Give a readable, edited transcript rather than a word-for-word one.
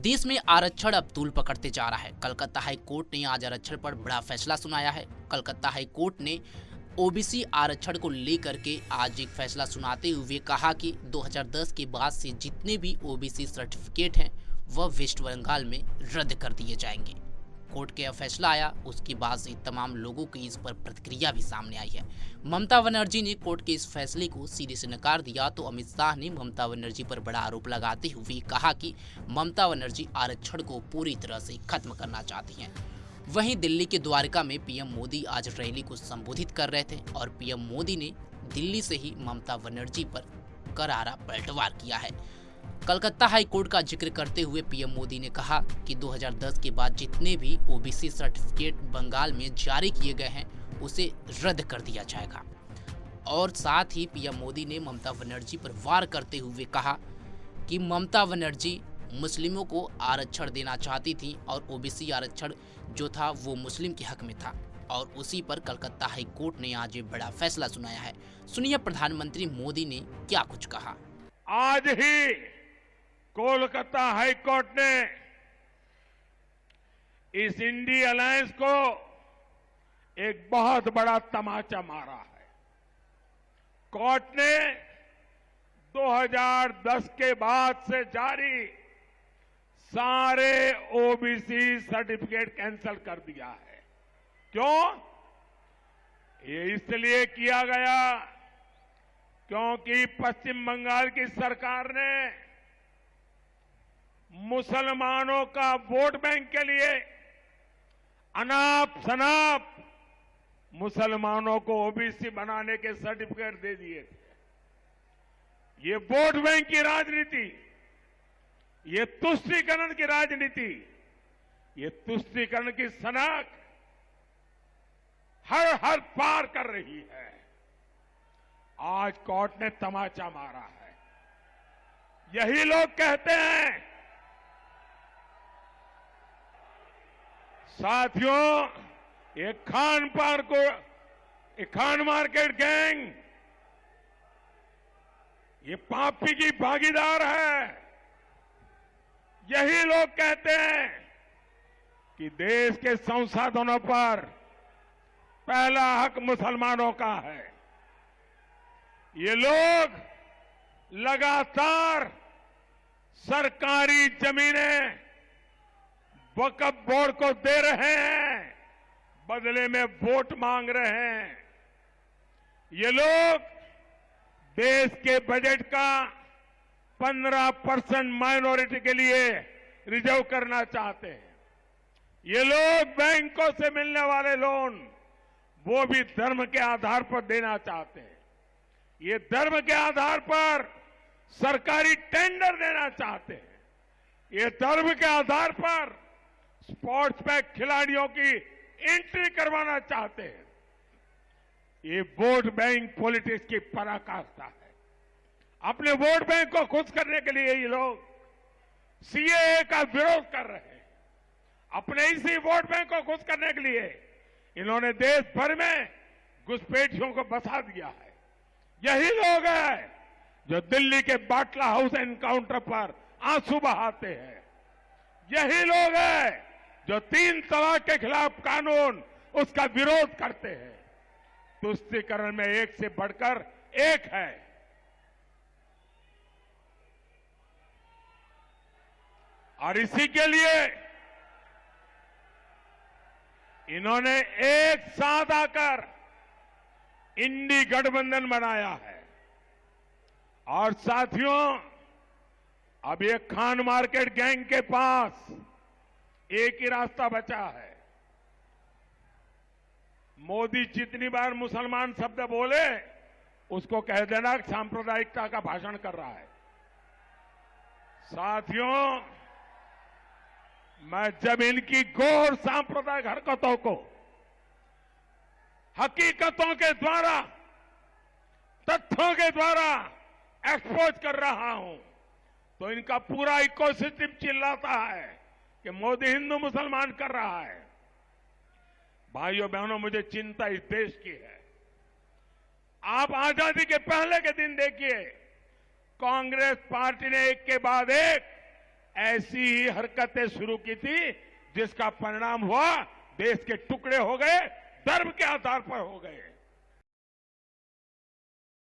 देश में आरक्षण अब तूल पकड़ते जा रहा है। कलकत्ता हाई कोर्ट ने आज आरक्षण पर बड़ा फैसला सुनाया है। कलकत्ता हाई कोर्ट ने ओबीसी आरक्षण को लेकर के आज एक फैसला सुनाते हुए कहा कि 2010 के बाद से जितने भी ओबीसी सर्टिफिकेट हैं वह वेस्ट बंगाल में रद्द कर दिए जाएंगे। कोर्ट का फैसला आया उसके बाद से तमाम लोगों की इस पर प्रतिक्रिया भी सामने आई है। ममता बनर्जी ने कोर्ट के इस फैसले को सिरे से नकार दिया तो अमित शाह ने ममता बनर्जी पर बड़ा आरोप लगाते हुए कहा कि ममता बनर्जी आरक्षण को पूरी तरह से खत्म करना चाहती हैं। वहीं दिल्ली के द्वारका में पीएम मोदी आज रैली को संबोधित कर रहे थे और पीएम मोदी ने दिल्ली से ही ममता बनर्जी पर करारा पलटवार किया है। कलकत्ता हाई कोर्ट का जिक्र करते हुए पीएम मोदी ने कहा कि 2010 के बाद जितने भी ओबीसी सर्टिफिकेट बंगाल में जारी किए गए हैं उसे रद्द कर दिया जाएगा। और साथ ही पीएम मोदी ने ममता बनर्जी पर वार करते हुए कहा कि ममता बनर्जी मुस्लिमों को आरक्षण देना चाहती थी और ओबीसी आरक्षण जो था वो मुस्लिम के हक में था और उसी पर कलकत्ता हाई कोर्ट ने आज बड़ा फैसला सुनाया है। सुनिए प्रधानमंत्री मोदी ने क्या कुछ कहा। आज ही कोलकाता हाई कोर्ट ने इस इंडी अलायंस को एक बहुत बड़ा तमाचा मारा है। कोर्ट ने 2010 के बाद से जारी सारे ओबीसी सर्टिफिकेट कैंसिल कर दिया है। क्यों? ये इसलिए किया गया क्योंकि पश्चिम बंगाल की सरकार ने मुसलमानों का वोट बैंक के लिए अनाप शनाप मुसलमानों को ओबीसी बनाने के सर्टिफिकेट दे दिए थे। ये वोट बैंक की राजनीति, ये तुष्टीकरण की राजनीति, ये तुष्टीकरण की सनक हर हद पार कर रही है। आज कोर्ट ने तमाचा मारा है। यही लोग कहते हैं साथियों, ये खान मार्केट गैंग ये पापी की भागीदार है। यही लोग कहते हैं कि देश के संसाधनों पर पहला हक मुसलमानों का है। ये लोग लगातार सरकारी जमीनें वक्फ बोर्ड को दे रहे हैं, बदले में वोट मांग रहे हैं। ये लोग देश के बजट का 15% माइनॉरिटी के लिए रिजर्व करना चाहते हैं। ये लोग बैंकों से मिलने वाले लोन वो भी धर्म के आधार पर देना चाहते हैं। ये धर्म के आधार पर सरकारी टेंडर देना चाहते हैं। ये धर्म के आधार पर स्पोर्ट्स में खिलाड़ियों की एंट्री करवाना चाहते हैं। ये वोट बैंक पॉलिटिक्स की पराकाष्ठा है। अपने वोट बैंक को खुश करने के लिए ये लोग सीएए का विरोध कर रहे हैं। अपने इसी वोट बैंक को खुश करने के लिए इन्होंने देश भर में घुसपैठियों को बसा दिया है। यही लोग हैं जो दिल्ली के बाटला हाउस एनकाउंटर पर आंसू बहाते हैं। यही लोग हैं जो 3 तलाक के खिलाफ कानून उसका विरोध करते हैं। तुष्टीकरण में एक से बढ़कर एक है। और इसी के लिए इन्होंने एक साथ आकर इंडी गठबंधन बनाया है। और साथियों, अब ये खान मार्केट गैंग के पास एक ही रास्ता बचा है। मोदी जितनी बार मुसलमान शब्द बोले उसको कह देना सांप्रदायिकता का भाषण कर रहा है। साथियों, मैं जब इनकी घोर सांप्रदायिक हरकतों को हकीकतों के द्वारा, तथ्यों के द्वारा एक्सपोज कर रहा हूं तो इनका पूरा इकोसिस्टम चिल्लाता है कि मोदी हिंदू मुसलमान कर रहा है। भाइयों बहनों, मुझे चिंता इस देश की है। आप आजादी के पहले के दिन देखिए, कांग्रेस पार्टी ने एक के बाद एक ऐसी ही हरकतें शुरू की थी जिसका परिणाम हुआ देश के टुकड़े हो गए, धर्म के आधार पर हो गए।